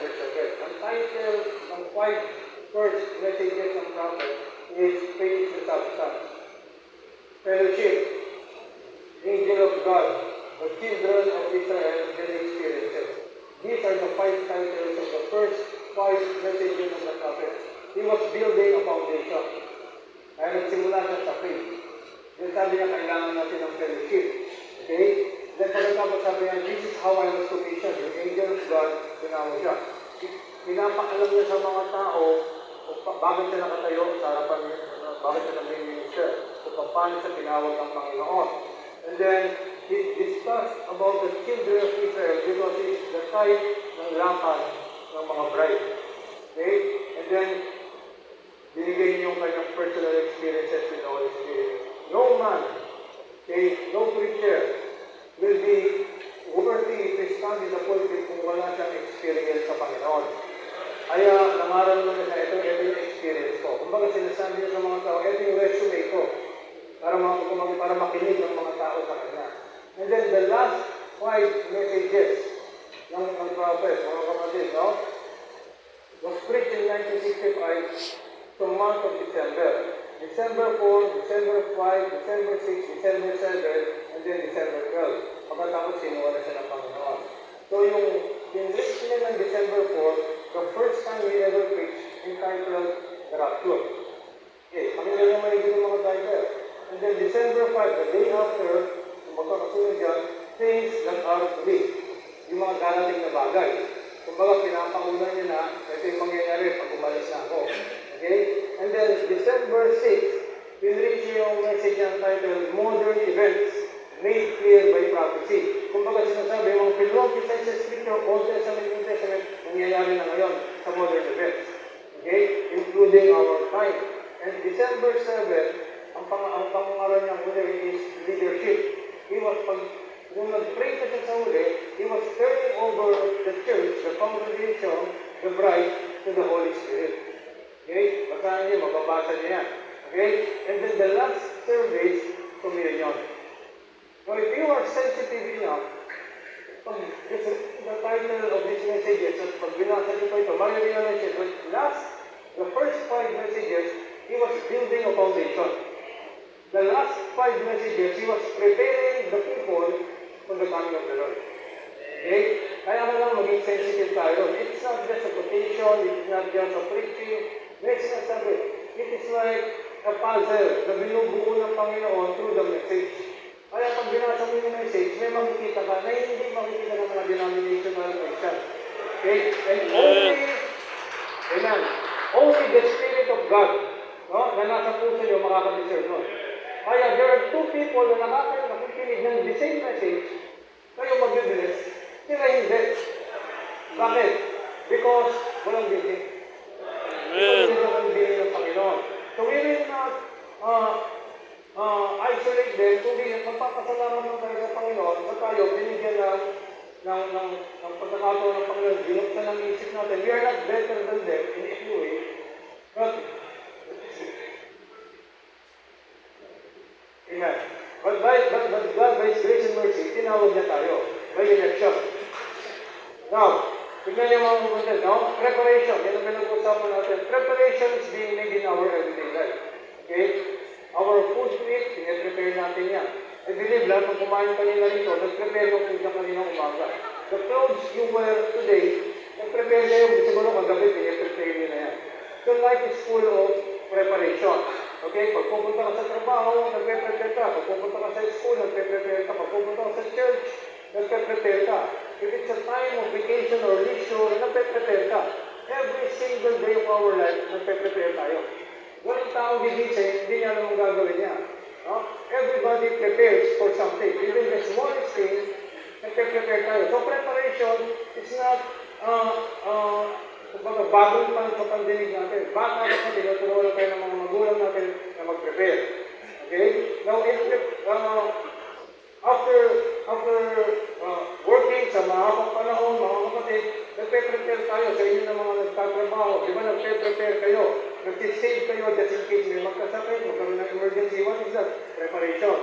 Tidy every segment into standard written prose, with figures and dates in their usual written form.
number 7. Ang title ng 5 first messages ng prophet is Faith to Substance, Fellowship, Angel of God, the Children of Israel, and Experiences. These are the 5 titles of the first 5 messages of the prophet. He was building a foundation. Kaya nagsimula siya sa faith. Then sabi niya, kailangan natin ng fellowship. Okay? Then pagkatapos sabi niya, this is how I was commissioned. Yung angel of God, tinawag siya. Pinapaalam niya sa mga tao bakit siya nakatayo sa harapan niya, bakit siya nag-minister, kung paano siya tinawag ng Panginoon. And then, he discussed about the children of Israel because it's the type ng lakad ng mga bride. Okay? And then, binigay niyo yung kanyang personal experiences with the Holy Spirit. No man, okay, no preacher will be worthy if he stand in the pulpit kung wala siyang experience sa Panginoon. Kaya nangaral mo na ito yung experience ko. Kumbaga sinasabi niya sa mga tao, ito yung resume ko para makinig ng mga tao sa kanya. And then the last 5 messages ng prophet, mga kapatid, no? Was preached in 1965 to month of December. December 4, December 5, December 6, December 7, and then December 12. Pagkatapos sinuha na siya ng Panginoon. So yung in-reach niya ng December 4, the first time we ever preached, entitled The Rapture. Okay, pakinggan naman yung mga title. And then December 5, the day after, magkakasunod dyan, things that are to be. Yung mga darating na bagay. Kumbaga, pinapangunan niya na, ito yung mangyayari pag umalis na ako. Okay? And then, December 6, pinreach niya yung message ang title, Modern Events Made Clear by Prophecy. Kumbaga, sinasabi, yung mga pinrophesied sa Scripture, Old Testament, New Testament, nangyayari na ngayon sa modern events. Okay? Including our time. And December 7, ang pangalan niya muli is leadership. He was, nung nag-pray ka siya sa uli, he was turning over the church, the congregation, the bride, to the Holy Spirit. Okay? Basahin niyo, mababasa niya yan. Okay? And then the last service, communion. So if you are sensitive enough, the title of this message is, at pag binasa niyo pa ito, marirealize it, the first 5 messages, he was building a foundation. The last 5 messages, he was preparing the people for the coming of the Lord. Okay? Kaya ka lang maging sensitive tayo. It's not just a quotation, it's not just a preaching. Next na sabi, it is like a puzzle na binubuo ng Panginoon through the message. Kaya pag binasa mo yung message, may makikita ka na hindi makikita ng mga denominational Christian. Okay? And only the Spirit of God, no, na nasa puso nyo, makakadiscern nun. Kaya there are 2 people na nakikinig ng the same message, kayo mag-bless, sila hindi. Bakit? Because walang bitin. Because hindi walang bitin ng Panginoon. So we will not isolate them, kundi magpapasalamat ng tayo sa Panginoon na tayo binigyan ng pagkakataon ng Panginoon, binuksan ng isip natin. We are not better than them in any way, but amen. But God, by His grace and mercy, tinawag niya tayo by election. Now, tignan niyo mga kapatid, no? Preparation. Yan ang pinag-usapan natin. Preparation is being made in our everyday life. Okay? Our food to eat, pinaprepare natin yan. I believe lahat ng kumain kanina rito, nag-prepare yung food na kanina umaga. The clothes you wear today, nag-prepare kayo, siguro kagabi, pinaprepare nyo na yan. So life is full of preparation. Okay? Pag pupunta ka sa trabaho, nagpe-prepare ka. Pag pupunta ka sa school, nagpe-prepare ka. Pag pupunta ka sa church, nagpe-prepare ka. If it's a time of vacation or leisure, nagpe-prepare ka. Every single day of our life, nagpe-prepare tayo. Walang taong gigising, hindi niya naman gagawin niya. No? Everybody prepares for something. Even the smallest thing, nagpe-prepare tayo. So preparation is not bagong pan sa pandinig natin. Baka kasi tinuturuan tayo ng mga magulang natin na mag-prepare. Okay? Now, after working sa mahabang panahon, mga kapatid, nagpe-prepare tayo sa inyo ng mga nagtatrabaho. Di ba nagpe-prepare kayo? Nag-save kayo just in case may magkasakit, magkaroon ng emergency. What is that? Preparation.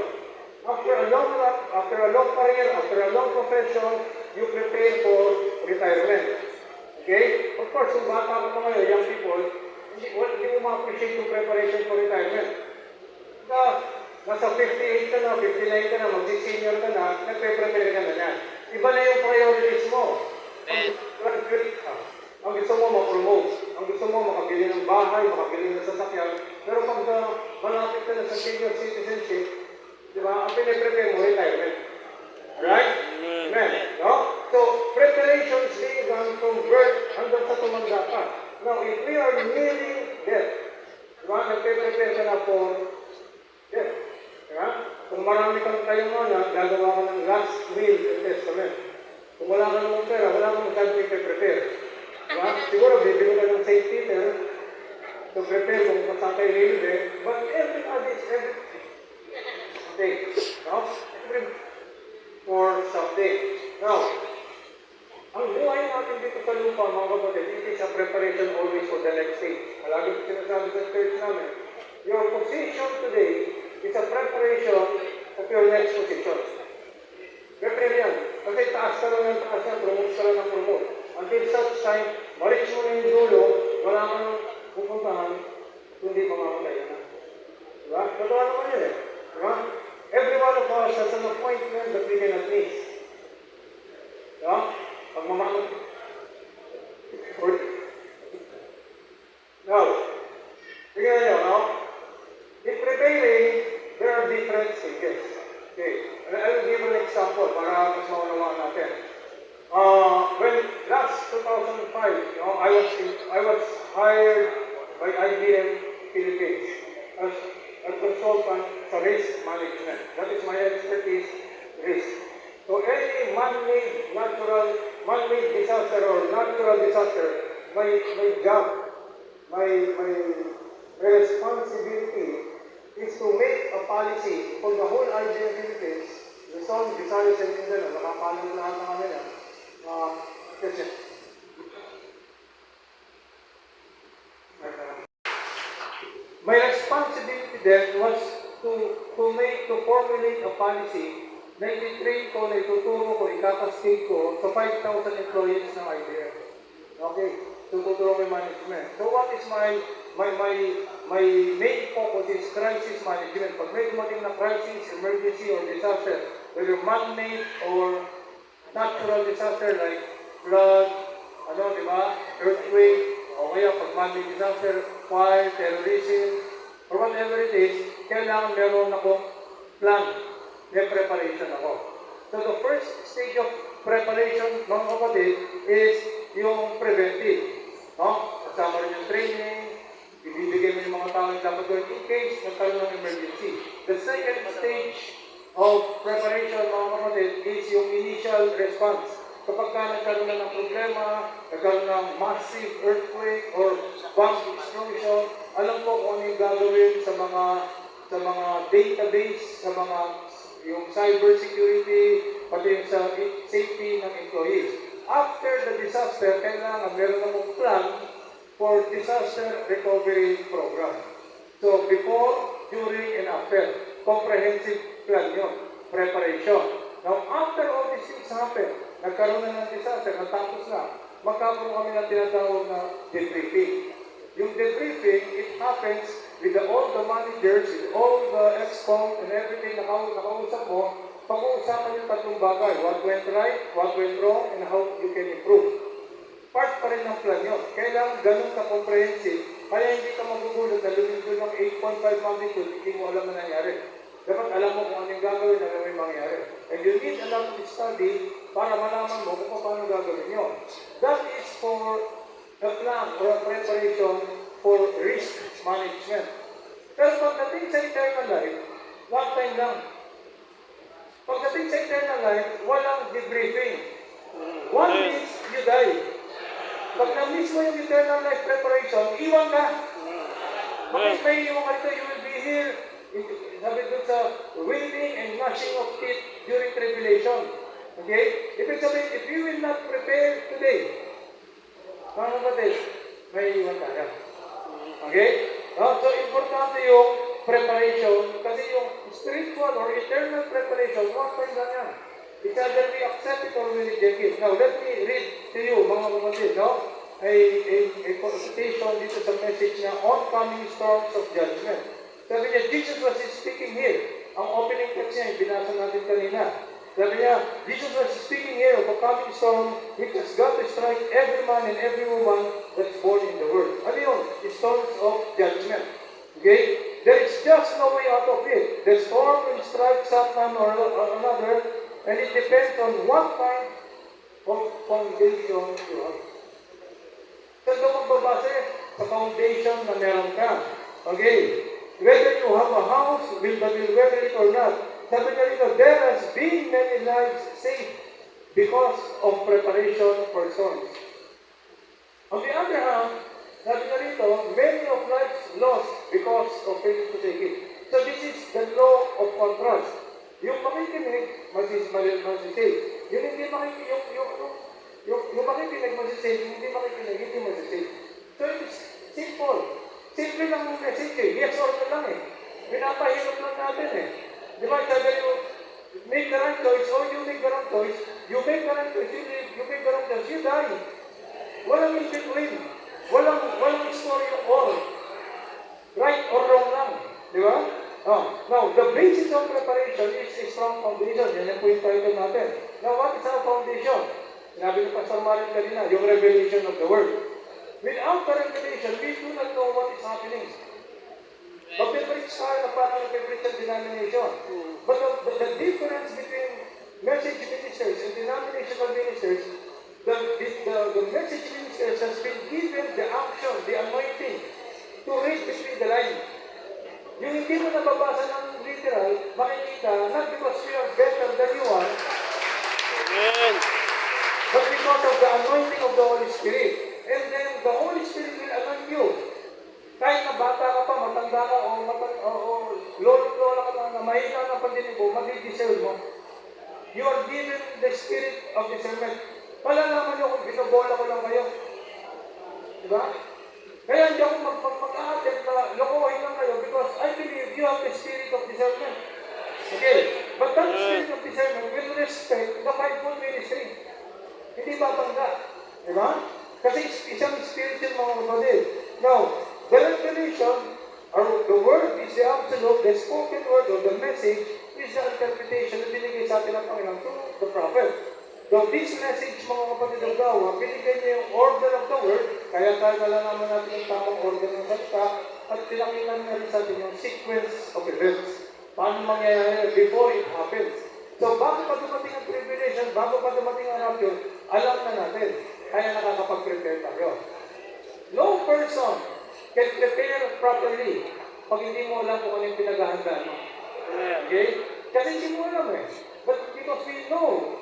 After a long career, after a long profession, you prepare for retirement. Okay? course, kung bata ko ngayon, young people, hindi mo ma-appreciate yung preparation for retirement. Nasa 58 ka na, 59 ka na, mag-senior ka na, nagpe-prepare ka na yan. Iba na yung priorities mo. Graduate ka. Ang gusto mo ma-promote. Ang gusto mo makabili ng bahay, makabili ng sasakyan. Pero pag malapit ka na sa senior citizenship, di ba, ang piniprepare mo, retirement. Right? Amen. No? So, preparations being done from birth hanggang sa tumanda ka. Now, if we are nearing death, di ba, nagpe-prepare ka na for death. Di ba? Kung marami kang kayong gagawa ka ng last will and testament. Kung wala ka ng pera, wala kang masyadong i-prepare. Diba? Siguro, bibili ka ng St. Peter to prepare kung pasakay libre, but every everything. Okay. No? For someday. Now, ang buhay natin dito sa lupa, mga kapatid, it is a preparation always for the next stage. Malagi ko sinasabi sa church namin, your position today is a preparation of your next position. Prepare yan. Kasi taas ka lang ng taas yan, promote ka lang ng promote. Until such time, ma-reach mo na yung dulo, wala kang pupuntahan, kundi mamamatay ka na. Diba? Totoo naman yun eh. Diba? Every one of us has an appointment that we cannot miss. Diba? Pag mamamatay. Now, tingnan nyo, no? In preparing, there are different stages. Okay. And I will give an example para mas maunawaan natin. When last 2005, I was hired by IBM Philippines as a consultant for risk management. That is my expertise, risk. So any man-made disaster or natural disaster, my job, my responsibility is to make a policy for the whole IBM Philippines, Luzon, Visayas, and Mindanao. Nakapalo lahat ng kanila. Kasi my responsibility then was to formulate a policy na i-train ko, na ituturo ko, ikakascade ko sa 5,000 employees ng IBM. Okay, tuturo ko yung management. So what is my main focus is crisis management. Pag may dumating na crisis, emergency, or disaster, whether man-made or natural disaster like flood, di ba, earthquake, o kaya pag man-made disaster, fire, terrorism, or whatever it is, kailangan meron akong plan, may preparation ako. So the first stage of preparation, mga kapatid, is yung preventive. No? Kasama rin yung training, ibibigay mo yung mga tao yung dapat gawin in case nagkaroon ng emergency. The second stage of preparation, mga kapatid, is yung initial response. Kapag nagkaroon na ng problema, nagkaroon ng massive earthquake or bomb explosion, alam ko kung ano yung gagawin sa mga database, sa mga yung cyber security, pati yung sa safety ng employees. After the disaster, kailangan meron akong plan for disaster recovery program. So before, during, and after, comprehensive plan yun, preparation. Now, after all these things happen, nagkaroon na ng disaster, natapos na, magkakaroon kami ng tinatawag na debriefing. Yung debriefing, it happens with all the managers, with all the ExCom and everything na nakausap mo, pag-uusapan yung tatlong bagay, what went right, what went wrong, and how you can improve. Part pa rin ng plan yun. Kailangan ganun ka-comprehensive, kaya hindi ka magugulat na lumindol ng 8.5 magnitude, hindi mo alam na nangyari. Dapat alam mo kung ano yung gagawin na may mangyari. And you need a lot of study para malaman mo kung paano gagawin yun. That is for the plan or a preparation for risk management. Pero pagdating sa eternal life, one time lang. Pagdating sa eternal life, walang debriefing. One means you die. Pag na-miss mo yung eternal life preparation, iwan ka. Bakit may iwan ka ito? You will be here. Sabi doon sa wailing and gnashing of teeth during tribulation. Okay? Ibig sabihin, if you will not prepare today, mga kapatid, may iwan tayo. Okay? So, importante yung preparation kasi yung spiritual or eternal preparation, one time lang yan. It's either we accept it or we reject it. Now, let me read to you, mga kapatid, no? a quotation dito sa message niya, oncoming storms of judgment. Sabi niya, Jesus was speaking here. Ang opening text niya, binasa natin kanina. Sabi niya, Jesus was speaking here of a coming storm which has got to strike every man and every woman that's born in the world. Ano yun? The storms of judgment. Okay? There is just no way out of it. The storm will strike sometime or another, and it depends on what kind of foundation you have. Saan ka magbabase? Sa foundation na meron ka. Okay? Whether you have a house, will weather it or not. Sabi niya rito, there has been many lives saved because of preparation for storms. On the other hand, sabi niya rito, many of lives lost because of failing to take it. So this is the law of contrast. Yung makikinig, masisave. Yung hindi makikinig, yung makikinig, masisave. Yung hindi makikinig, hindi masisave. So it's simple. Simple lang ang message eh. Yes or no lang eh. Pinapahirap lang natin eh. Di ba, sabi nyo, make the right choice, or you make the wrong choice, you make the right choice, you make the wrong choice, you die. Walang in between. Walang story of all. Right or wrong lang. Di ba? Now, the basis of preparation is a strong foundation. Yan po yung title natin. Now, what is our foundation? Sinabi ni Pastor Marin kanina, yung revelation of the Word. Without the revelation, we do not know what is happening. Mag-preach tayo na parang nag-preach ang denomination. But the difference between message ministers and denominational ministers, the message ministers has been given the action, the anointing, to read between the lines. Yung hindi mo nababasa ng literal, makikita, not because we are better than you are, Amen. but because of the anointing of the Holy Spirit. And then the Holy Spirit will anoint you. Kahit na bata ka pa, matanda ka, o lolo-lola ka na mahina na pandinig mo, mag-discern mo. You are given the spirit of discernment. Malalaman nyo kung binabola ko lang kayo. Diba? Kaya hindi ako mag-a-attempt na lokohin lang kayo because I believe you have the spirit of discernment. Okay? But that spirit of discernment will respect the fivefold ministry. Hindi babangga. Diba? Kasi isang spiritual mga kapatid. Now, the revelation, or the word is the absolute, the spoken word or the message is the interpretation na binigay sa atin ng Panginoon to the prophet. So this message, mga kapatid ng gawa, binigay niya yung order of the word, kaya tayo nalalaman natin yung tamang order ng salita, at pinakita niya rin sa atin yung sequence of events. Paano mangyayari before it happens. So bago pa dumating ang tribulation, bago pa dumating ang rapture, alam na natin, kaya nakakapag-prepare tayo. No person can prepare properly pag hindi mo alam kung ano yung pinaghahandaan mo. Okay? Kasi hindi mo alam eh. But because we know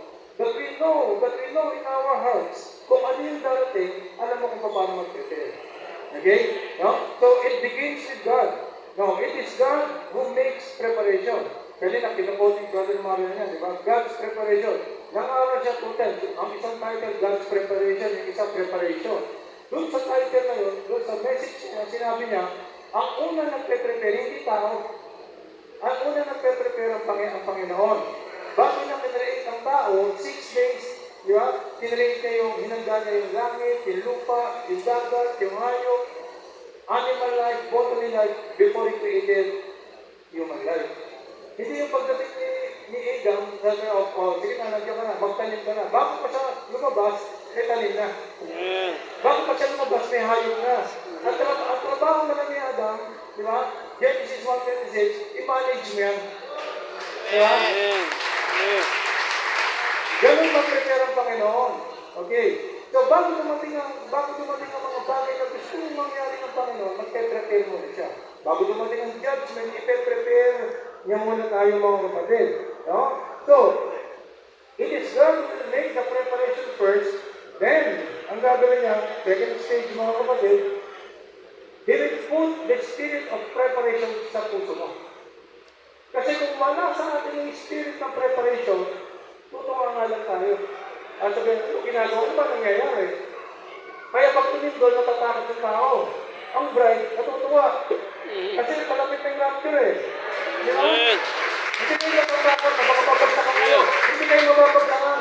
in our hearts kung ano yung darating, alam mo kung paano mag-prepare. Okay? No? So it begins with God. No, it is God who makes preparation. Kasi na kinukot ni Brother Mario niya, di ba? God's preparation. Nang-aral siya 2 times. Ang isang title, God's preparation, yung isang preparation. Doon sa title na yun, doon sa message niya, sinabi niya, ang una nagpe-prepare, hindi tao. Ang una nagpe-prepare ang Panginoon. Bago niya kinreate ang tao, 6 days, di ba? Kinreate niya yung hinangga niya yung langit, yung lupa, yung dagat, yung hayop, animal life, bodily life, before He created human life. Hindi yung pagdating ni Adam, sabi niya, sige na, nandiyan ka na, magtanim ka na. Bago pa siya lumabas, may tanim na. Bago pa siya lumabas, may hayop na. At trabaho na ni Adam, di ba? Genesis 1:26, i-manage mo yan. Diba? Ganun mag-prepare ang Panginoon. Okay. So, bago dumating ang mga bagay na gusto mong mangyari ng Panginoon, mag-prepare mo na siya. Bago dumating ang judgment, i-prepare niya muna tayo mga kapatid. No? So, it is God who will make the preparation first, then, ang gagawin niya, second stage mga kapatid, He will put the spirit of preparation sa puso mo. Kasi kung wala sa atin yung spirit ng preparation, tutuwa nga lang tayo. At sabihin, ano ginagawa ko ba nangyayari? Kaya pag tumindol, natatakot yung tao. Ang bride, natutuwa. Kasi palapit na yung rapture eh. Di ba? Hindi kayo natatakot na baka mabagsakan kayo. Hindi kayo mababagsakan.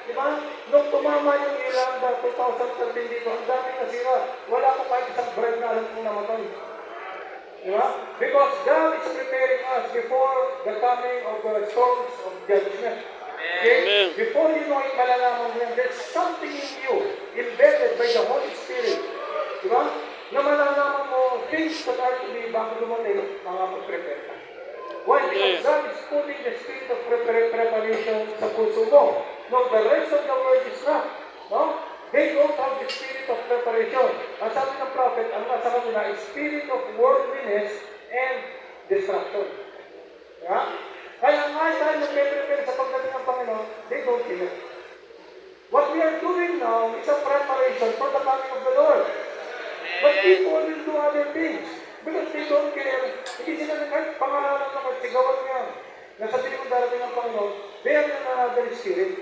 Di ba? Nung tumama yung Irlanda 2013 dito, ang dami nasira. Wala ko kahit isang bread na alam kong namatay. Di ba? Because God is preparing us before the coming of the storms of judgment. Okay? Amen. Before you know it, malalaman mo yan, there's something in you, embedded by the Holy Spirit. Di ba? Na malalaman mo, things that are to be bago dumating, makapag-prepare ka. Why? Because God is putting the spirit of preparation sa puso mo. No, the rest of the world is not. No? They don't have the spirit of preparation. Ang sabi ng prophet, ang nasa kanila is spirit of worldliness and destruction. Yeah? Kaya nga tayo nag-prepare sa pagdating ng Panginoon, they don't feel it. What we are doing now is a preparation for the coming of the Lord. But people will do other things because they don't care. Hindi sila kahit pangalanan na magsigawan niya. Nasa piling mo darating ng Panginoon, they have another spirit.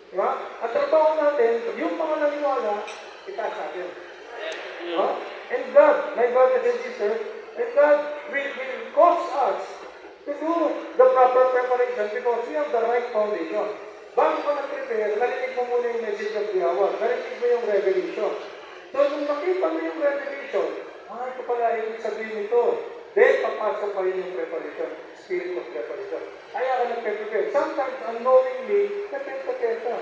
Diba? At trabaho natin, yung mga naniwala, itaas natin. Diba? And God, my brothers and sisters, and God will cause us to do the proper preparation because we have the right foundation. Bago ka nag-prepare, narinig mo muna yung message of the hour. Narinig mo yung revelation. So, nung nakita mo yung revelation, ito pala yung sabihin nito. Then, papasok pa rin yung preparation, spirit of preparation. Kaya ka nag-prepare. Sometimes, unknowingly, nag-prepare ka.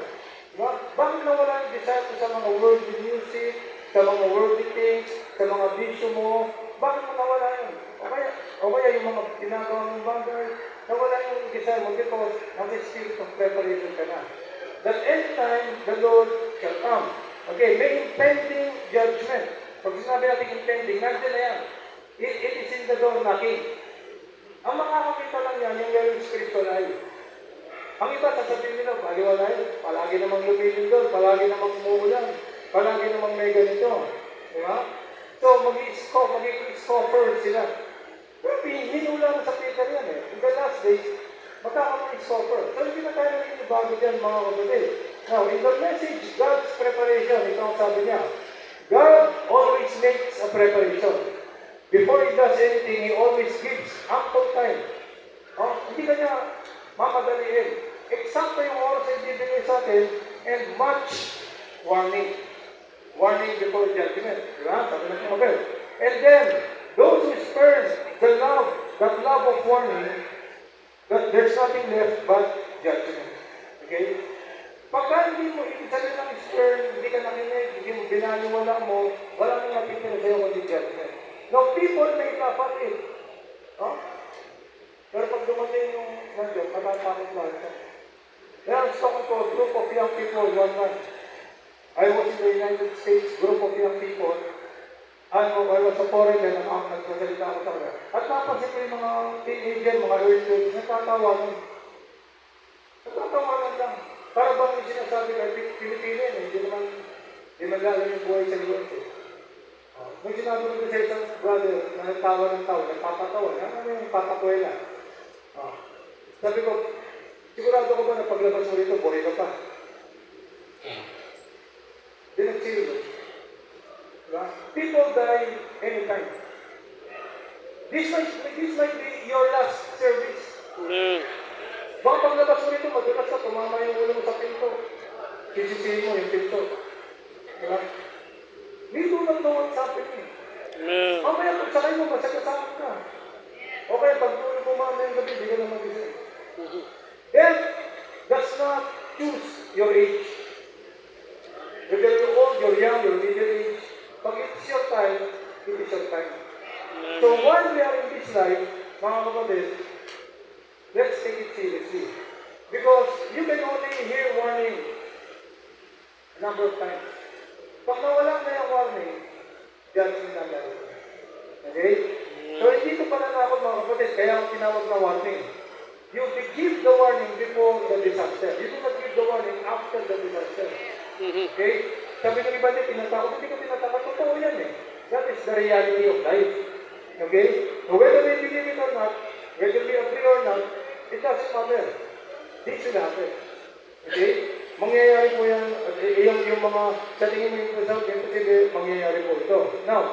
Diba? Bakit nawala yung desire mo sa mga worldly music, sa mga worldly things, sa mga bisyo mo? Bakit mo nawala yun? O kaya yung mga ginagawa mong bagay, nawala yung desire mo because nasa spirit of preparation ka na. That anytime, the Lord shall come. Okay, may impending judgment. Pag sinabi natin impending, nandiyan na yan. It is in the door knocking. Ang makakakita lang yan, yung meron spiritual eye. Ang iba, sasabihin nila, baliwala yun. Palagi namang lumilin doon, palagi namang umuulan, palagi namang may ganito. Diba? So, mag-i-scoffer sila. Pero hinula na sa Peter yan eh. In the last days, magkakamag-scoffer. So, hindi na tayo naging bago dyan, mga kapatid. Now, in the message, God's preparation, ito ang sabi niya, God always makes a preparation. Before He does anything, He always gives ample time. Hindi ka niya mamadaliin. Eksakto yung oras na ibibigay sa atin and much warning. Warning before judgment. Diba? Sabi natin, okay. And then, those who spurn that love of warning, that there's nothing left but judgment. Okay? Pagka hindi mo ibig sabihin ng spurn, hindi ka nakinig, hindi mo binaliwala mo, wala nang napitira sa'yo kundi judgment. Now, people may dapat it. Pero pag dumating yung nandiyo, matatakot lang siya. Then I was talking to a group of young people one night. I was in the United States, group of young people. I was a foreigner, nagsasalita ako sa kanila. At napansin ko yung mga teenager, mga early 20s, nagtatawanan. Nagtatawanan lang. Para bang yung sinasabi kay Pilipino, hindi naman lalang yung buhay sa liwan. May sinabi ko sa isang brother na nagtawa ng tao, nagpapatawa. Ano yung patakwela? Sabi ko, sigurado ko ba na paglabas mo rito, buhay ka pa? Di nag-serious. Diba? People die anytime. This might be your last service. Baka paglabas mo rito, madulas ka, tumama yung ulo mo sa pinto. Sisisihin mo yung pinto. Diba? We do not know what's happening. Mamaya pagsakay mo, masakasakot ka. O kaya pagtulog mo mamaya yung gabi, hindi ka na mag-isip. Death does not choose your age. Whether you're old, you're young, you're middle age, pag it's your time, it is your time. So while we are in this life, mga kapatid, let's take it seriously. Because you can only hear warning a number of times. Pag nawala na yung warning, judgment na gano'n. Okay? So hindi ko pala nakakot mga kapatid, kaya ang tinawag na warning. You give the warning before the disaster. You do not give the warning after the disaster. Okay? Sabi ng iba niya, tinatakot. Hindi ko tinatakot. Totoo yan eh. That is the reality of life. Okay? So whether we believe it or not, whether we agree or not, it doesn't matter. This will happen. Okay? Mangyayari po yan, yung mga, sa tingin mo yung result, yung posible, mangyayari po ito. Now,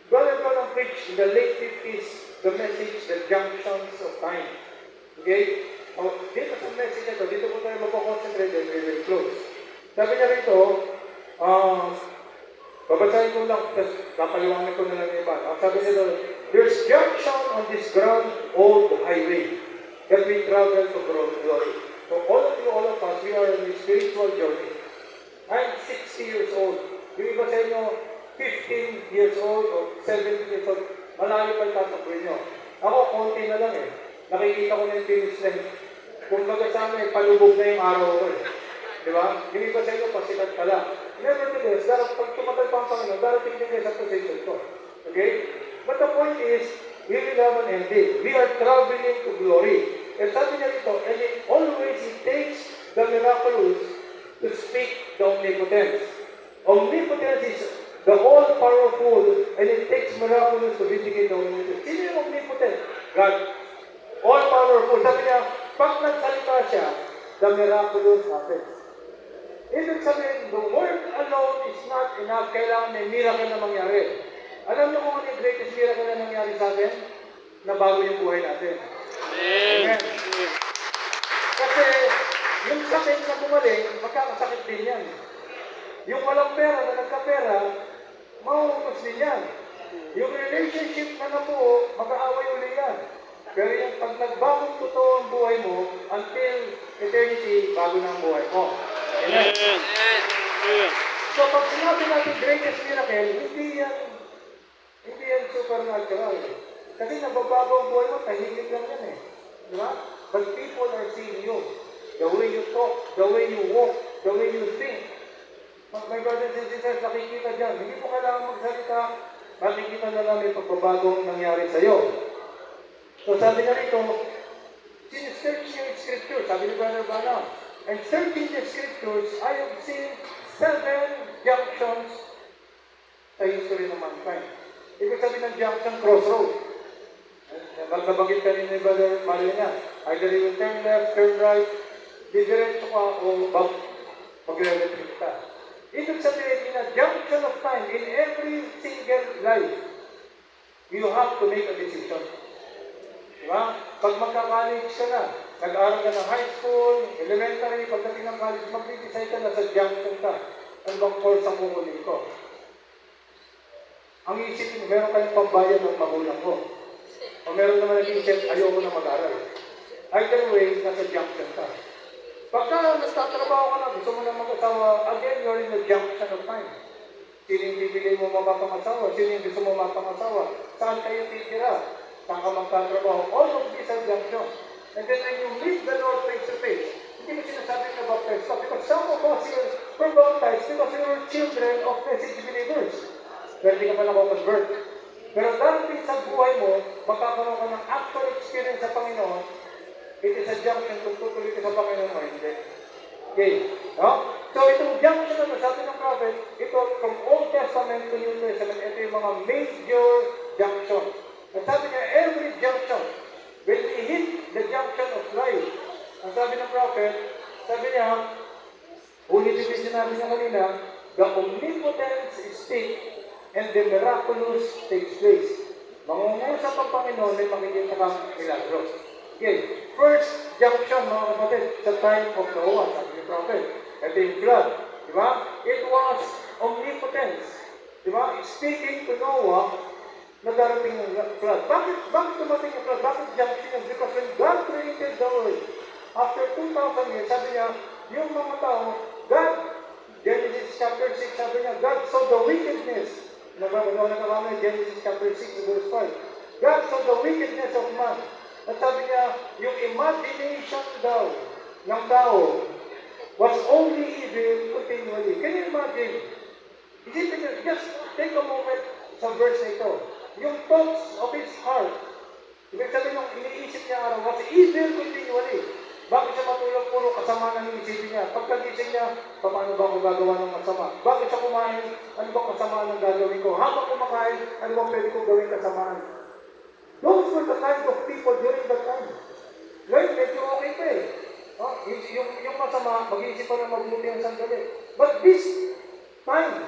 Brother Branham preached in the late 50s the message, the junctions of time. Okay? Dito sa message ito, dito po tayo magpo-concentrate and we will close. Sabi niya rito, babasahin ko lang, tapos kapaliwanag ko na lang yung iba. Sabi niya doon, there's junction on this grand old highway that we travel to glory. So all of us, we are in a spiritual journey. I'm 60 years old. Yung iba sa inyo, 15 years old or 17 years old, malayo pa yung tatakbuhin nyo. Ako, konti na lang eh. Nakikita ko na yung finish line. Kung baga sa amin, palubog na yung araw ko eh. Di ba? Yung iba sa inyo, pasikat ka lang. Nevertheless, pag tumatal pa ang Panginoon, darating din kayo sa position ko. Okay? But the point is, we will have an ending. We are traveling to glory. And sabi niya rito, and it always it takes the miraculous to speak the omnipotence. Omnipotence is the all-powerful, and it takes miraculous to vindicate the omnipotence. Sino yung omnipotent? God. All-powerful. Sabi niya, pag nagsalita siya, the miraculous happens. Ibig sabihin, the word alone is not enough. Kailangan may miracle na mangyari. Alam niyo kung ano yung greatest miracle na nangyari sa atin? Na bago yung buhay natin. Amen. Kasi, yung sakit na bumalik, magkakasakit din yan. Yung walang pera na nagkapera, mauutos din yan. Yung relationship na nabuo, mag-aaway uli yan. Pero yung pag nagbagong totoo ang buhay mo, until eternity, bago na ang buhay mo. Amen. So pag sinabi natin greatest miracle, hindi yan supernatural. Kasi nababago ang buhay mo, tahimik lang yan eh. Di ba? But people are seeing you. The way you talk, the way you walk, the way you think. My brothers and sisters, nakikita dyan. Hindi mo kailangan magsalita. Makikita na lang may pagbabagong nangyari sa'yo. So sabi na rito, sinesearch niya yung scripture. Sabi ni Brother Branham, and searching the scriptures, I have seen 7 junctions sa history ng mankind. Ibig sabihin ng junction, crossroad. Nabanggit ka rin ni Brother Marina. Either you will turn left, turn right, didiretso ka o mag-re-retreat ka. Ibig sabihin, in a junction of time, in every single life, you have to make a decision. Diba? Pag magka-college ka na, nag-aaral ka ng high school, elementary, pagdating ng college, mag-decide ka na sa junction ka. Ano bang course ang kukunin ko? Ang isipin, meron kayong pambayad ng magulang ko. O meron naman nag-isip, ayoko na mag-aaral. Either way, nasa junction ka. Pagka nagtatrabaho ka na, gusto mo na mag-asawa, again, you're in the junction of time. Sino yung bibili mo mapapangasawa? Sino yung gusto mo mapapangasawa? Saan kayo titira? Saan ka magtatrabaho? All of these are junctions. And then when you meet the Lord face to face, hindi ko sinasabi na baptized ka. Because some of us here were baptized because we were children of message believers. Pero hindi ka pa nakakonvert. Pero darating sa buhay mo, magkakaroon ka ng actual experience sa Panginoon. It is a junction kung tutuloy ka sa Panginoon mo, hindi. Okay? No? So itong junction na sabi ng prophet, ito from Old Testament to New Testament, ito yung mga major junctions. At sabi niya, every junction, when we hit the junction of life, ang sabi ng prophet, sabi niya, ulit-ulit sinabi niya kanina, the omnipotence speak and the miraculous takes place. Mangungusap ang Panginoon ay makikita kang milagro. Okay, first junction, mga kapatid, sa time of Noah, sabi ni prophet, ito yung flood. Diba? It was omnipotence. Diba? Speaking to Noah, na darating yung flood. Bakit dumating yung flood? Bakit junction yun? Because when God created the world, after 2,000 years, sabi niya, yung mga tao, God, Genesis chapter 6, sabi niya, God saw the wickedness. Genesis chapter 6, verse 5. God saw the wickedness of man. At sabi niya, yung imagination daw ng tao was only evil continually. Can you imagine? Isipin niyo, just take a moment sa verse na ito. Yung thoughts of his heart, ibig sabihin yung iniisip niya araw, was evil continually. Bakit siya matulog? Puro kasama ng iisipin niya. Pagkagising niya, paano ba ako gagawa ng masama? Bakit siya kumain? Ano ba kasamaan ng gagawin ko? Habang kumakain, ano ba pwede kong gawin kasamaan? Those were the kind of people during that time. Ngayon, medyo okay pa eh. Yung masama, mag-iisip pa na mabuti ang sandali. But this time,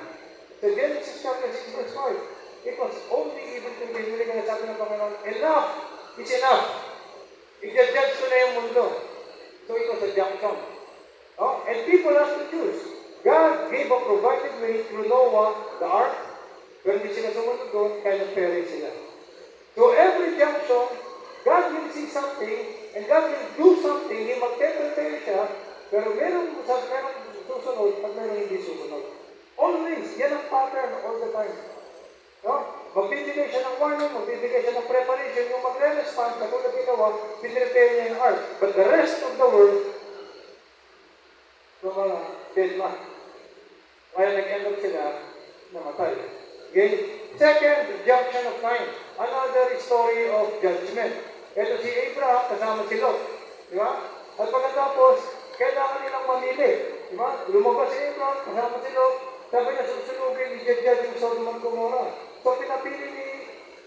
the Genesis chapter 6 verse 5, it was only even to be willing na sabi ng Panginoon, enough is enough. I-judge ko na yung mundo. So it was a junction. Oh, and people have to choose. God gave a provided way through Noah, the ark. Pero hindi sila sumunod doon, kaya nag-perish sila. So every junction, God will see something, and God will do something, He mag-prepare siya, pero merong susunod, at merong hindi susunod. Always, yan ang pattern all the time. No? Magbibigay siya ng warning, magbibigay siya ng preparation, yung magre-respond, katulad ginawa, pinrepare niya yung ark. But the rest of the world, yung mga dead man. Kaya nag-end up sila, namatay. Okay? Second, junction of time. Another story of judgment. Ito si Abraham, kasama si Lot. Di ba? At pagkatapos, kailangan nilang mamili. Di ba? Lumabas si Abraham, kasama si Lot. Sabi niya, susunugin, i-judge yung Sodom and Gomorrah. So, pinapili ni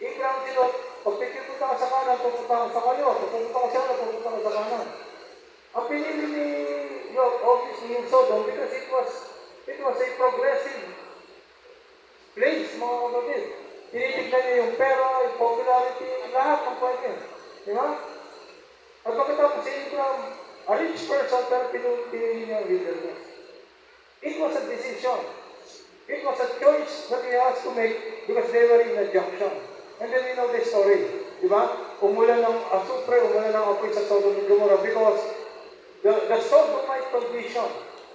Abraham si Lot, pag pipunta ka sa kanan, pupunta ka sa kaliwa. Pag pupunta ka sa kanan, pupunta ka sa kanan. Ang pinili ni Lot, obviously, yung Sodom, because it was a progressive place, mga kapatid. Tinitignan niya yung pera, yung popularity, lahat ng pwede. Di ba? At pagkatapos si Abraham, a rich person, pero pinili niya ang wilderness. It was a decision. It was a choice that he has to make because they were in a junction. And then we know the story. Di ba? Umulan ng asupre, umulan ng apoy sa Sodom and Gomorrah because the Sodomite condition,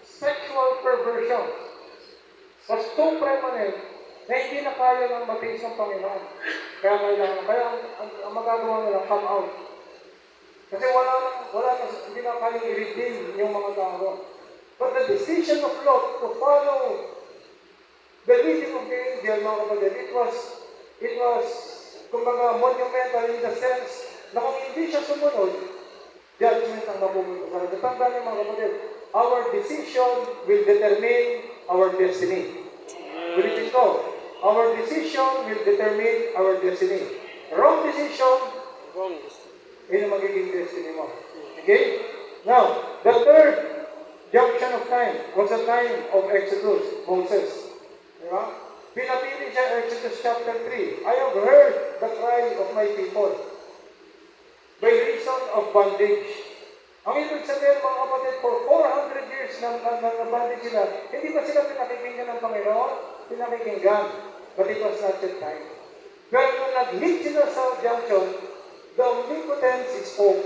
sexual perversion, was so prevalent na hindi na kaya ng matiis ng Panginoon. Kaya ang magagawa nila, come out. Kasi hindi na kaya i-redeem yung mga tao. But the decision of Lot to follow the leading of the angel, mga kapatid, it was, kumbaga, monumental in the sense na kung hindi siya sumunod, judgment ang mapupunta sa atin. Tandaan niyo, mga kapatid, our decision will determine our destiny. Ulitin ko, our decision will determine our destiny. Wrong decision, yun ang magiging destiny mo. Okay? Now, the third junction of time was the time of Exodus, Moses. Diba? Pinapili siya, Exodus chapter 3. I have heard the cry of my people by reason of bondage. Ang ibig sabihin, mga kapatid, for 400 years na bondage sila, hindi ba sila pinakikinggan ng Panginoon? Pinakikinggan. But it was not that time. Pero nung nag-hit sila sa junction, the omnipotence spoke.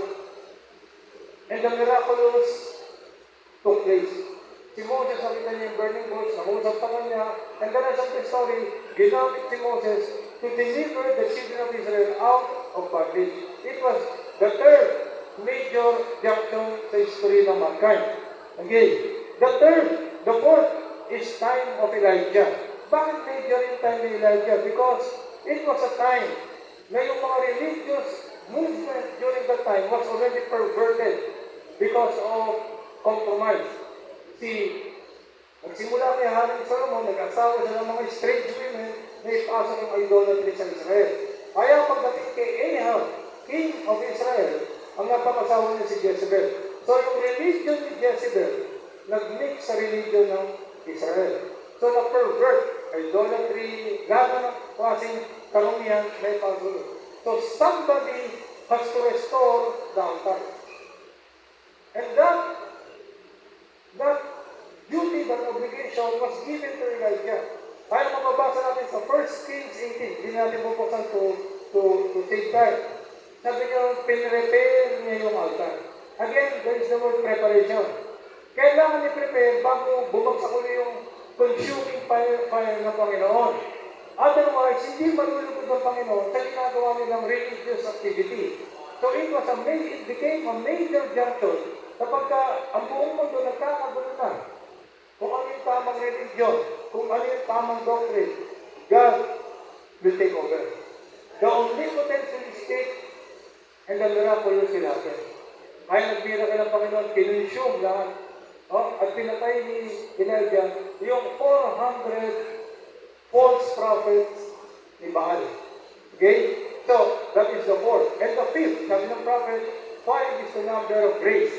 And the miraculous took place. Si Moses, nakita niya yung burning bush, nakusap pa niya, and the rest of the story, ginamit si Moses to deliver the children of Israel out of bondage. It was the third major junction sa history ng mankind. Okay. The fourth is time of Elijah. Bakit major yung time ni Elijah? Because it was a time na yung mga religious movement during that time was already perverted because of compromise. Nagsimula kay Haring Solomon, nag-asawa siya ng mga strange women na ipasok yung idolatry sa Israel. Kaya pagdating kay Ahab, king of Israel, ang napakasawa niya si Jezebel. So yung religion ni Jezebel, nag-mix sa religion ng Israel. So na-pervert, idolatry, lahat ng klaseng karumihan na ipagulot. So somebody has to restore the altar. And that duty, that obligation was given to Elijah. Kaya mababasa natin sa 1 Kings 18, hindi natin bubuksan to take time. Sabi niyo, pinrepair niya yung altar. Again, there is the word preparation. Kailangan i-prepare bago bumagsak ulit yung consuming fire ng Panginoon. Otherwise, hindi malulugod ng Panginoon sa ginagawa nilang religious activity. So it became a major junction kapag ang buong mundo nagkakagulo na. Kung ano yung tamang religion, kung ano yung tamang doctrine, God will take over. The omnipotence will speak, and the miraculous will happen. Kaya nagbira ng Panginoon, kinonsume lahat. At pinatay ni Elijah yung 400 false prophets ni Baal. Okay? So, that is the fourth. And the fifth, sabi ng prophet, 5 is the number of grace.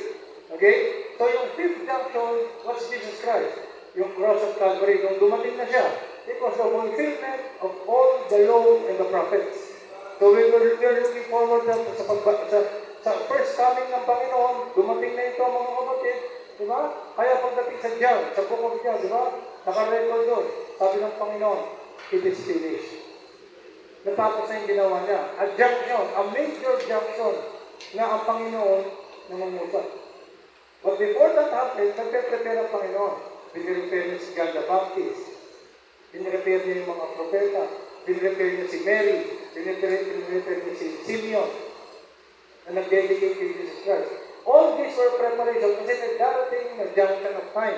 Okay? So, yung fifth junction was Jesus Christ. Yung cross of Calvary. Nung dumating na siya, it was the fulfillment of all the law and the prophets. So, we are looking forward sa sa first coming ng Panginoon, dumating na ito mga kapatid, di ba? Kaya pagdating sa John, sa book of John, di ba? Nakarecord doon, sabi ng Panginoon, it is finished. Natapos na yung ginawa niya. A junction, a major junction na ang Panginoon nangungusap. But before that happened, nagpe-prepare ang Panginoon. Pinirepare niya si John the Baptist. Pinirepare niya yung mga propeta. Pinirepare niya si Mary. Pinirepare niya si Simeon na nag-dedicate to Jesus Christ. All these were preparation kasi nagdarating na junction of time.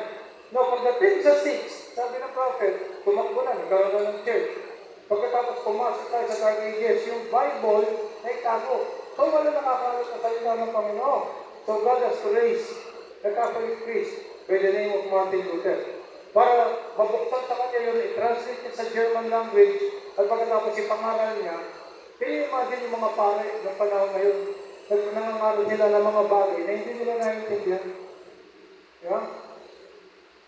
No, pagdating sa 6, sabi ng prophet, tumakbo na, nagkaroon na ng church. Pagkatapos pumasok tayo sa Dark Ages, yung Bible ay tago. So wala nakakaroon sa salita ng Panginoon. So God has raised the Catholic priest by the name of Martin Luther. Para mabuksan sa kanya yun, i-translate niya sa German language, at pagkatapos ipangaral niya, kaya imagine yung mga pare ng panahon ngayon, nangangaral nila ng mga bagay na hindi nila naiintindihan. Yeah?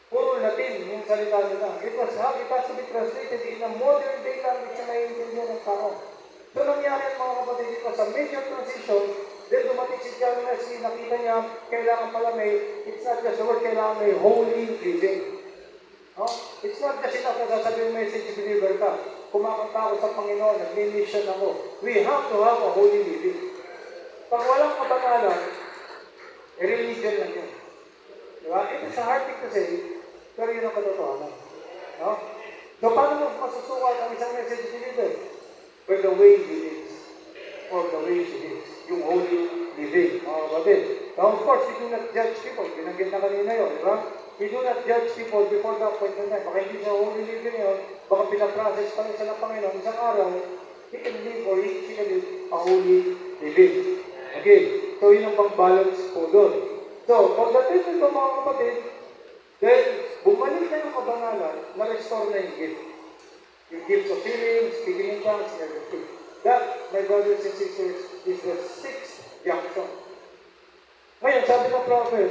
Puro Latin yung salita nila. It has to be translated in a modern day language na naiintindihan ng tao. So nangyari ang mga kapatid dito sa major transition, then dumating si John Wesley, nakita niya, kailangan pala it's not just the word, kailangan may holy living. It's not just enough na sasabihin message, believer ka. Kumakanta ako sa Panginoon, nag-mission ako. We have to have a holy living. Pag walang kabanalan, religion lang yun. Diba? It is a hard thing to say, pero yun ang katotohanan. No? So, paano mo masusukat ang isang message believer? By the way he lives, or the way she lives. Yung holy living, mga kapatid. Now, of course, we do not judge people. Binanggit na kanina yun, di ba? We do not judge people before the appointment time. Baka hindi siya holy living yun, baka pinaprocess pa rin siya ng Panginoon. Isang araw, he can live or she can live a holy living. Okay, so yun ang pang-balance po doon. So, pagdating nito mga kapatid, then, bumalik na yung kabanalan, na-restore na yung gift. Yung gifts of healing, speaking in tongues, and everything. That, my brothers and sisters, is the 6th junction. Ngayon, sabi ng prophet,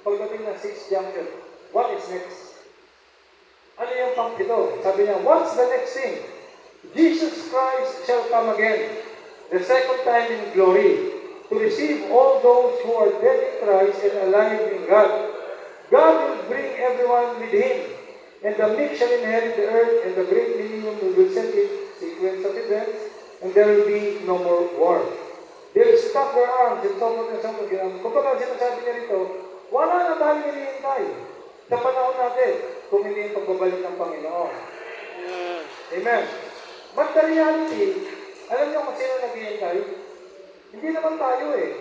pagdating ng 6th junction, what is next? Ano yung pang ito? Sabi niya, what's the next thing? Jesus Christ shall come again, the second time in glory, to receive all those who are dead in Christ and alive in God. God will bring everyone with Him, and the meek shall inherit the earth, and the great millennium will set it, sequence of events, and there will be no more war. They'll stop their arms and so forth and so forth. Kung pagka sinasabi niya rito, wala na tayong hinihintay sa panahon natin kung hindi yung pagbabalik ng Panginoon. Amen. But the reality, alam niyo kung sino naghihintay? Hindi naman tayo eh.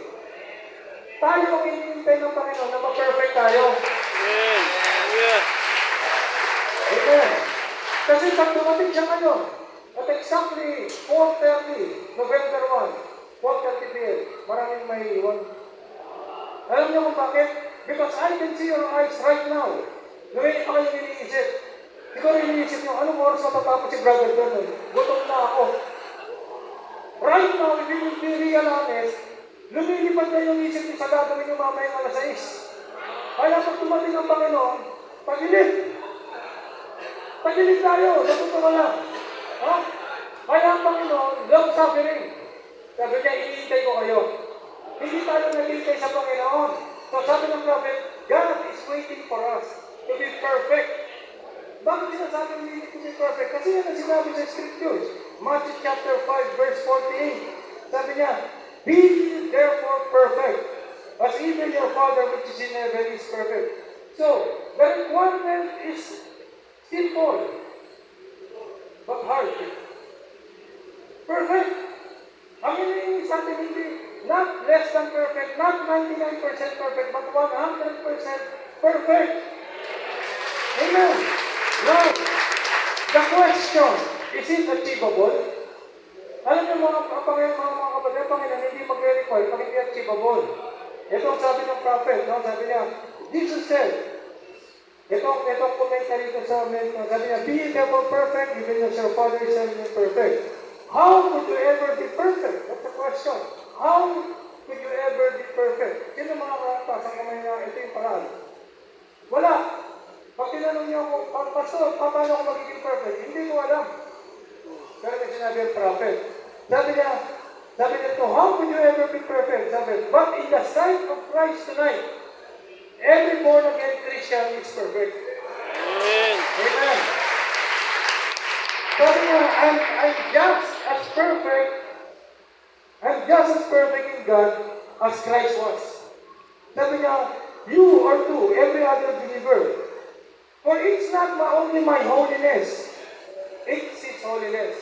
Tayo ang hinihintay ng Panginoon na mag-perfect tayo. Amen. Amen. Kasi pag dumating siya ngayon, at exactly 4:30, November 1, 4:30 p.m., maraming may iwan. Alam niyo kung bakit? Because I can see your eyes right now. Ngayon pa kayo iniisip. Siguro iniisip niyo, anong oras matatapos si Brother Vernon? Gutom na ako. Right now, if you will be real honest, lumilipad na yung isip niyo sa gagawin niyo mamayang alas 6. Kaya pag tumating ang Panginoon, pag-ilit. Pag-ilit tayo, sa totoo lang. Kaya ang Panginoon, long suffering. Sabi niya, iniintay ko kayo. Hindi tayo nalintay sa Panginoon. So sabi ng prophet, God is waiting for us to be perfect. Bakit sinasabi we need to be perfect? Kasi yan ang sinabi sa Scriptures. Matthew chapter 5, verse 48. Sabi niya, be therefore perfect, as even your Father which is in heaven is perfect. So, the requirement is simple, but hard. Perfect. Ang hinihingi sa atin hindi, not less than perfect, not 99% perfect, but 100% perfect. Amen. Now, the question, is it achievable? Alam niyo mga kapatid, Panginoon, hindi mag-require pag hindi achievable. Ito ang sabi ng prophet, no? Sabi niya, Jesus said, itong commentary ko sa amin, sabi niya, be therefore perfect, even as your Father is perfect. How could you ever be perfect? That's the question. How could you ever be perfect? Sino mga karanta sa kamay na ito yung paraan? Wala. Pag tinanong niyo ako, Pastor, paano ako magiging perfect? Hindi ko alam. Pero may sinabi ang prophet. Sabi niya, Sabi nito, how could you ever be perfect? Sabi, but in the sight of Christ tonight, every born-again Christian is perfect. Amen. Amen. Sabi niya, I'm just as perfect, in God as Christ was. Sabi niya, you are too, every other believer. For it's not only my holiness, it's His holiness.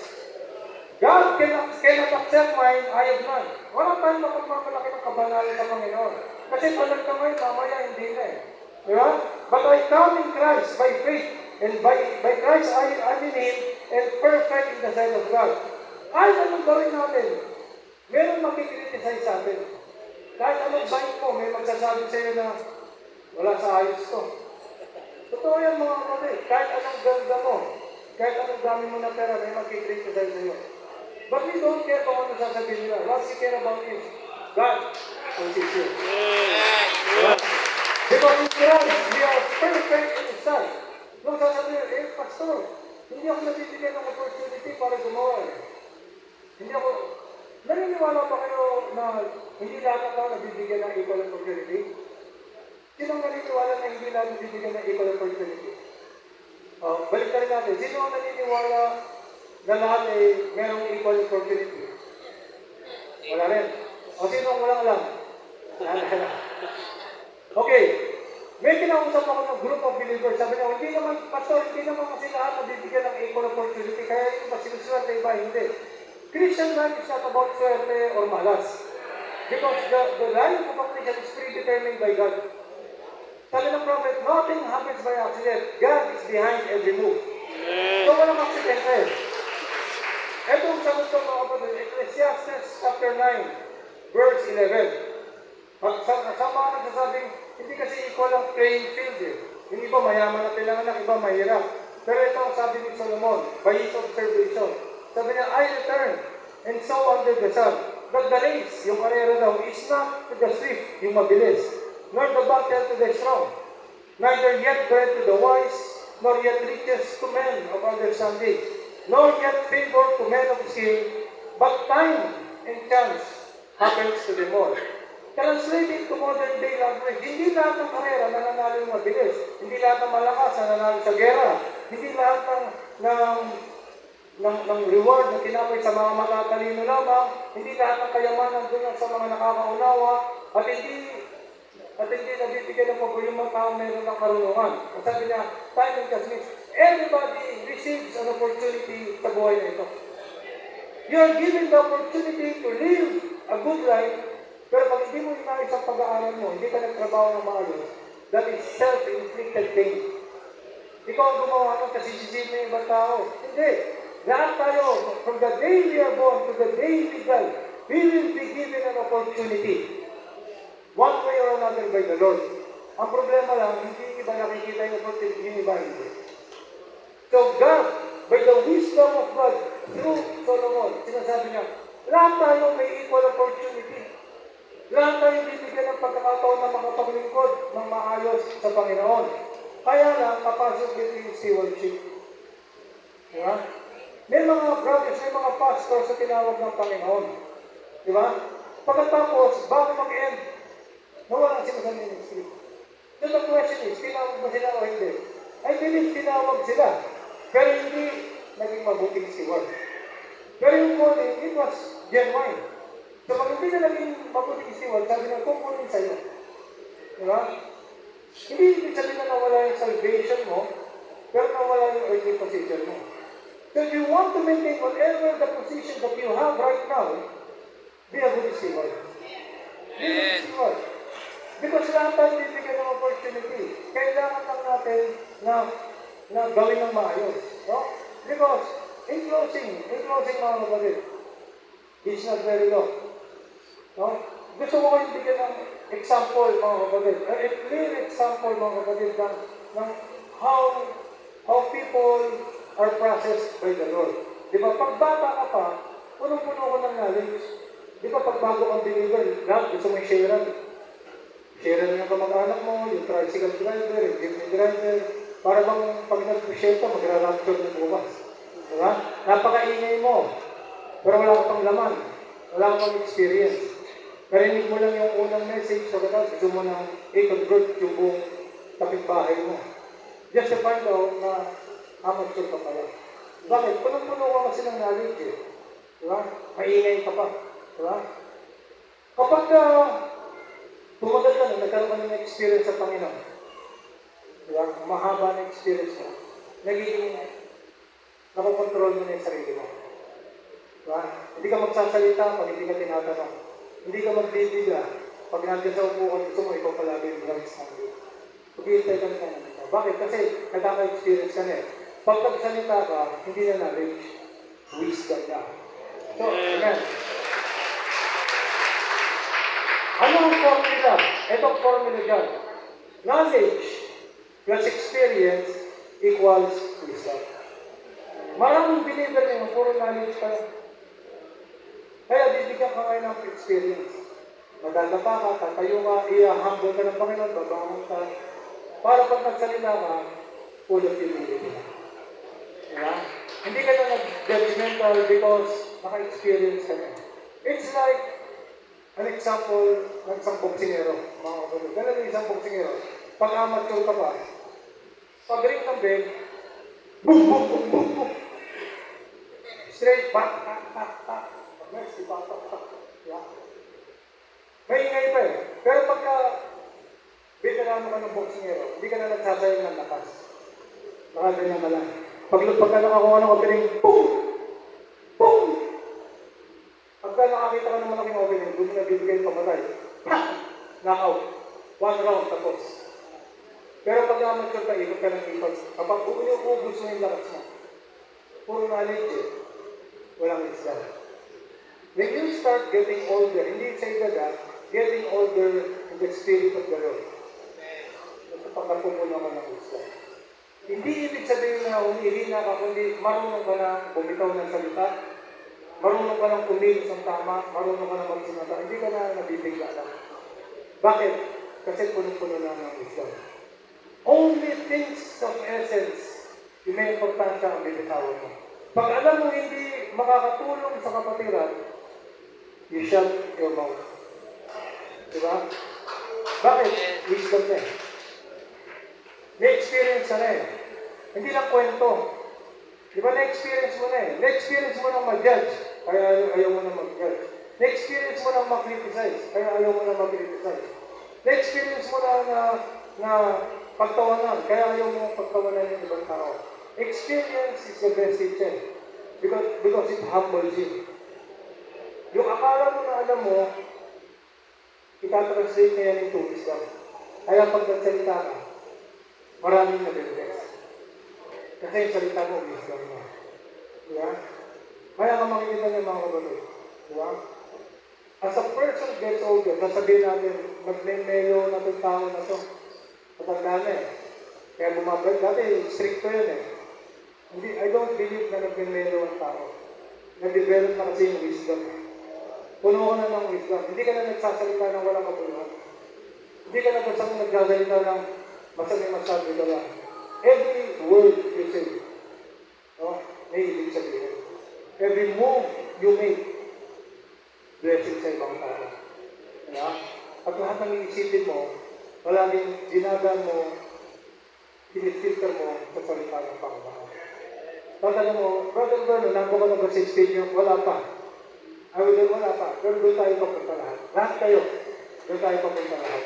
God cannot accept mine, I have none. Wala tayong mapagmamalaki ng kabanalan sa Panginoon. Kasi palag ka ngayon, mamaya hindi na eh. Di ba? But I come in Christ by faith, and by Christ I'm in Him, and perfect in the sight of God. Kahit anong gawin natin, meron makikriticize sa atin. Kahit anong bike mo, may magsasabi sa iyo na wala sa ayos to. Totoo yan mga kapatid. Kahit anong ganda mo, kahit anong dami mo na pera, may makikriticize sa iyo. But we don't care kung ano sasabihin nila. What we care about is God who is you. Amen. Because in Christ, we are perfect in His sight. Nung sasabihin, Pastor, hindi ako nabibigyan ng opportunity para gumawa. Hindi ako, naniniwala pa kayo na hindi lahat ng tao nabibigyan ng equal opportunity? Sinong naniniwala na hindi lahat nabibigyan ng equal opportunity? Balik rin natin. Sino ang naniniwala na lahat ay merong equal opportunity? Wala rin. O sino ang walang alam? Okay. May kinausap ako ng group of believers. Sabi niya, hindi naman, Pastor, hindi naman kasi lahat nabibigyan ng equal opportunity. Kaya yung iba sinuswerte, iba hindi. Christian life is not about swerte or malas. Because the life of a Christian is predetermined by God. Sabi ng prophet, nothing happens by accident. God is behind every move. So walang aksidente. Ito ang sagot ko mga kapatid, Ecclesiastes chapter 9, verse 11. Sa mga nagsasabing, hindi kasi equal ang playing field eh. Yung iba mayaman at kailangan, iba mahirap. Pero ito ang sabi ni Solomon, by his observation. Sabi niya, I return, and so under the sun. But the race, yung karera daw, is not to the swift, yung mabilis, nor the battle to the strong. Neither yet bread to the wise, nor yet riches to men of understanding, nor yet favor to men of skill, but time and chance happens to them all. Translated to modern day language, hindi lahat ng karera nananalo yung mabilis. Hindi lahat ng malakas nananalo sa gera. Hindi lahat ng reward na tinapay sa mga matatalino lamang. Hindi lahat ng kayamanan doon sa mga nakakaunawa. At hindi nabibigyan ng pagod yung mga tao meron ng karunungan. At sabi niya, time and chance, everybody receives an opportunity sa buhay na ito. You are given the opportunity to live a good life. Pero pag hindi mo inayos ang pag-aaral mo, hindi ka nagtrabaho ng maayos, that is self-inflicted pain. Ikaw ang gumawa ng kasisisid ng ibang tao. Hindi. Lahat tayo, from the day we are born to the day we die, we will be given an opportunity. One way or another by the Lord. Ang problema lang, hindi iba nakikita yung opportunity, yung iba hindi. So God, by the wisdom of God, through Solomon, sinasabi niya, lahat tayo may equal opportunity. Lahat tayo bibigyan ng pagkakataon na makapaglingkod ng maayos sa Panginoon. Kaya lang, kapasok dito yung stewardship. Diba? May mga brothers, may mga pastors sa tinawag ng Panginoon. Diba? Pagkatapos, bago mag-end, nawala sila sa ministry. So the question is, tinawag ba sila o hindi? I believe tinawag sila. Pero hindi naging mabuting steward. Pero yung calling, it was genuine. So pag hindi na naging mabuting steward, sabi na, kukunin sa'yo. Diba? Hindi ibig sabihin na nawala yung salvation mo, pero nawala yung earthly position mo. So if you want to maintain whatever the position that you have right now, be a good steward. Be a good steward. Because lahat tayo bibigyan ng opportunity. Kailangan lang natin na gawin ng maayos. No? Because, in closing mga kapatid, it's not very long. No? Gusto ko kayong bigyan ng example mga kapatid. A clear example mga kapatid ng how people are processed by the Lord. Di ba? Pag bata ka pa, punong-puno ko ng knowledge. Di ba? Pag bago kang believer, gusto mo yung share-an. Share-an yung kamag-anak mo, yung tricycle driver, yung jeepney driver, para bang pag nag-share ka, magra-rapture ng bukas. Di ba? Napakaingay mo, pero wala ka pang laman. Wala kang experience. Narinig mo lang yung unang message, pagkatapos gusto mo nang i-convert yung buong kapitbahay mo. Just to find out na amateur ka pala. Bakit? Punong-puno ka kasi ng knowledge eh. Diba? Maingay ka pa. Diba? Kapag tumagal ka na, nagkaroon ka ng experience sa Panginoon, diba? Mahaba na experience mo, nagiging nakokontrol mo na yung sarili mo. Diba? Hindi ka magsasalita pag hindi ka tinatanong. Hindi ka magbibiga. Pag nandiyan sa upuan, gusto mo, ikaw palagi yung rights ng Diyos. Pag-iintay ka na nito. Bakit? Kasi nagkaka-experience ka na eh. Pag nagsalita ka, hindi na knowledge. Wisdom na. So, amen. Ano ang formula? Ito ang formula dyan. Knowledge plus experience equals wisdom. Maraming believer na yung puro knowledge pa. Kaya bibigyan ka ngayon ng experience. Magdadapa ka, tatayo ka, humble ka ng Panginoon, babangon ka. Para pag nagsalita ka, full of humility. Diba? Hindi ka na nag-judgmental because naka-experience ka na. It's like an example ng isang boksingero. Mga kapatid. Ganun yung isang boksingero. Pag amateur ka pa, pag ring ng bell, boom, boom, boom, boom, boom. Straight back, tak, tak, tak. Next, iba, tak, tak. Yeah. May ingay pa eh. Pero pagka veterano ka ng boksingero, hindi ka na nagsasayang ng lakas. Baka ganyan na lang. Pagka nakakuha ng opening, boom! Boom! Pagka nakakita ka ng malaking opening, doon mo na bibigay yung pamatay. Knockout. 1 round, tapos. Pero pag namature ka, ikot ka ng ikot. Kapag ubus mo yung lakas mo, puro knowledge eh. Walang isla. When you start getting older, hindi sa edad getting older in the spirit of the Lord. Pagkapupuno ka ng isla. Hindi ibig sabihin na umihina ka, kundi marunong ka na bumitaw ng salita, marunong ka ng kumilos ng tama, marunong ka na magsinata, hindi ka na nabibigla lang. Bakit? Kasi punong-puno na ng wisdom. Only things of essence, yung may importansya ang bibitawan mo. Pag alam mo hindi makakatulong sa kapatiran, you shut your mouth. Diba? Bakit? Wisdom na eh. May experience ka na eh. Hindi lang kwento. Di ba na-experience mo na eh? Na-experience mo nang mag-judge, kaya ayaw mo na mag-judge. Na-experience mo nang mag-criticize, kaya ayaw mo na mag-criticize. Na-experience mo na pagtawanan, kaya ayaw mo pagtawanan ng ibang tao. Experience is the best teacher because it humbles you. Yung akala mo na alam mo, itatranslate na yan into wisdom. Kaya pag nagsalita ka, maraming nabibigay. Kasi yung salita mo, wisdom mo. Diba? Kaya ka makikita niya mga kapatid. Diba? As a person gets older, sasabihin natin, nag-melo na itong tao na ito. Matanda na eh. Kaya bumabalik. Dati, strict yun eh. Hindi, I don't believe na nag-melo ang tao. Nag-develop na kasi yung wisdom. Puno ko na ng wisdom. Hindi ka na nagsasalita ng walang kapuluhan. Hindi ka na basta nagsasalita ng basta may masabi ka lang. Every word you say, no, may ibig sabihin. Every move you make, blessing sa ibang tao. Kaya, at lahat ng iisipin mo, palaging ginagan mo, pinifilter mo sa salita ng Panginoon. Pagkala mo, Brother Berno, nako ka na ba sa stadium? Wala pa. Wala pa. Pero doon tayo papunta lahat. Lahat kayo. Doon tayo papunta lahat.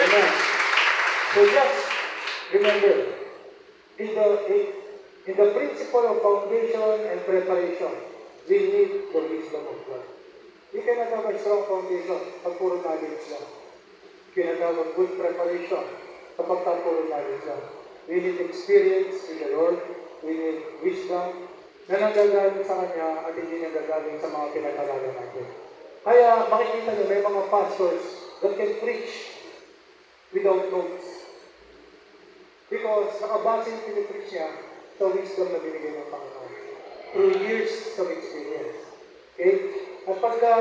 Amen. So just remember, in the principle of foundation and preparation, we need the wisdom of God. You cannot have a strong foundation pag puro knowledge lang. You cannot have a good preparation kapag puro knowledge lang. We need experience with the Lord. We need wisdom na nagagaling sa Kanya at hindi nagagaling sa mga pinag-aralan natin. Kaya makikita niyo may mga pastors that can preach without notes. Because nakabase yung pinipreach niya sa wisdom na binigay ng Panginoon. Through years of experience. Okay? At pagka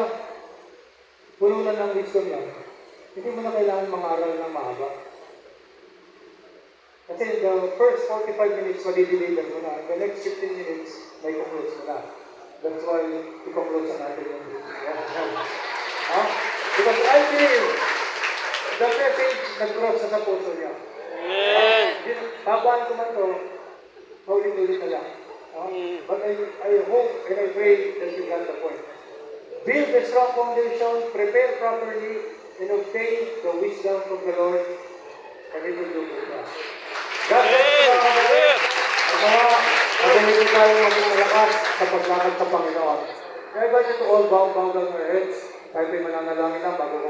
puno na ng wisdom yan, hindi mo na kailangan mangaral ng mahaba. Kasi the first 45 minutes, madideliver mo na. The next 15 minutes, may concludes mo na. That's why ipapload sa natin yung ha? Because I feel the message nag-cross sa puso niya. Amen. Habaan ko man to, paulit-ulit na lang. But I hope and I pray that you got the point. Build a strong foundation, prepare properly, and obtain the wisdom from the Lord, and it will do good. God bless you, mga kapatid. At mga pagalitin tayo maging malakas sa paglakad sa Panginoon. Kaya ba ito all bow down your heads? Tayo po'y mananalangin na bago ko